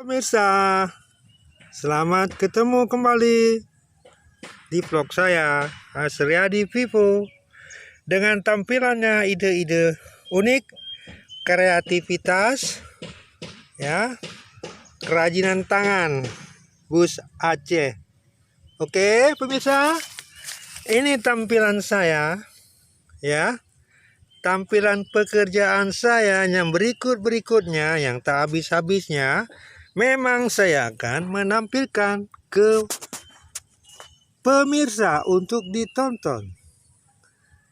Pemirsa, selamat ketemu kembali di vlog saya, Hasriadi Vivo, dengan tampilannya ide-ide unik, kreativitas, ya, kerajinan tangan, bus Aceh. Oke, pemirsa, ini tampilan saya, ya. Tampilan pekerjaan saya yang berikutnya yang tak habis-habisnya, memang saya akan menampilkan ke pemirsa untuk ditonton.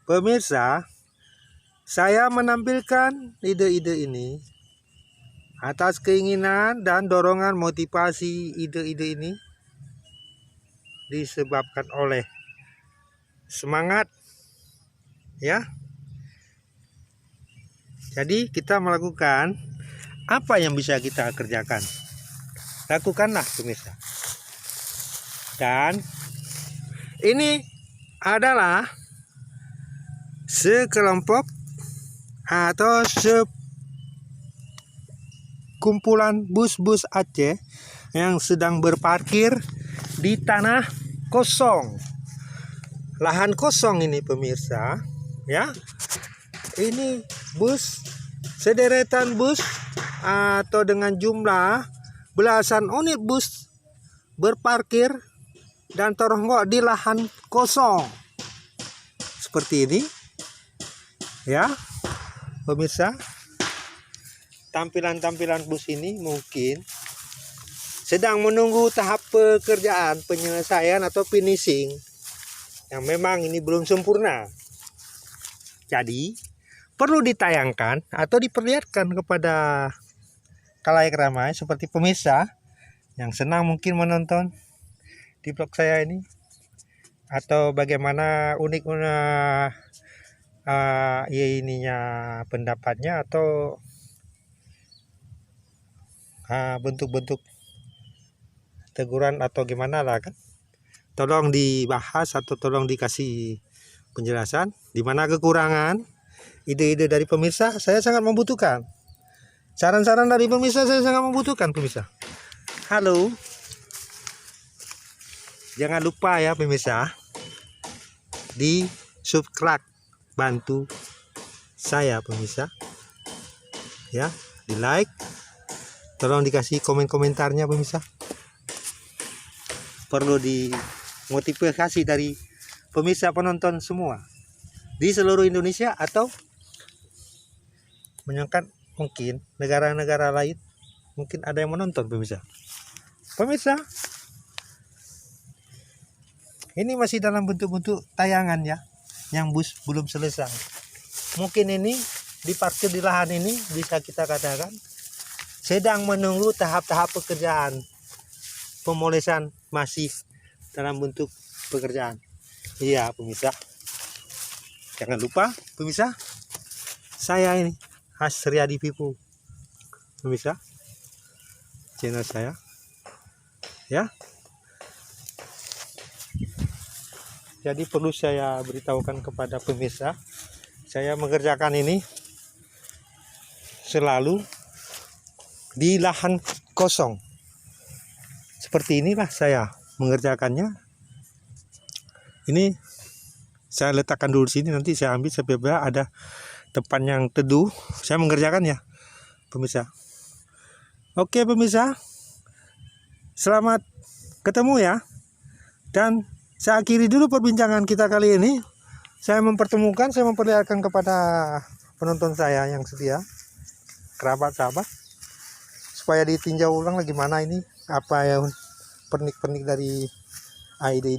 Pemirsa, saya menampilkan ide-ide ini atas keinginan dan dorongan motivasi ide-ide ini disebabkan oleh semangat, ya. Jadi kita melakukan apa yang bisa kita kerjakan, lakukanlah pemirsa. Dan ini adalah sekelompok atau sekumpulan bus-bus Aceh yang sedang berparkir di tanah kosong, lahan kosong ini pemirsa, ya. Ini bus, sederetan bus atau dengan jumlah belasan unit bus berparkir dan teronggok di lahan kosong seperti ini, ya pemirsa. Tampilan bus ini mungkin sedang menunggu tahap pekerjaan penyelesaian atau finishing yang memang ini belum sempurna. Jadi perlu ditayangkan atau diperlihatkan kepada khalayak ramai seperti pemirsa yang senang mungkin menonton di vlog saya ini, atau bagaimana uniknya ininya pendapatnya atau bentuk-bentuk teguran atau gimana lah kan. Tolong dibahas atau tolong dikasih penjelasan di mana kekurangan. Ide-ide dari pemirsa saya sangat membutuhkan. Saran-saran dari pemirsa saya sangat membutuhkan pemirsa. Halo. Jangan lupa ya pemirsa, di subscribe, bantu saya pemirsa. Ya, di like. Tolong dikasih komentarnya pemirsa. Perlu dimotivasi dari pemirsa penonton semua di seluruh Indonesia atau menyangkat mungkin negara-negara lain mungkin ada yang menonton pemirsa. Pemirsa, ini masih dalam bentuk-bentuk tayangan ya, yang bus belum selesai. Mungkin ini diparkir di lahan ini bisa kita katakan sedang menunggu tahap-tahap pekerjaan pemolesan masih dalam bentuk pekerjaan. Iya pemirsa, jangan lupa pemirsa, saya ini Hasriadi Vivo pemirsa, channel saya, ya. Jadi perlu saya beritahukan kepada pemirsa, saya mengerjakan ini selalu di lahan kosong. Seperti inilah saya mengerjakannya. Ini saya letakkan dulu sini, nanti saya ambil sampai ada tempat yang teduh, saya mengerjakan ya pemirsa. Oke pemirsa, selamat ketemu ya. Dan saya akhiri dulu perbincangan kita kali ini. Saya memperlihatkan kepada penonton saya yang setia, kerabat sahabat, supaya ditinjau ulang lagi mana ini apa yang pernik-pernik dari ide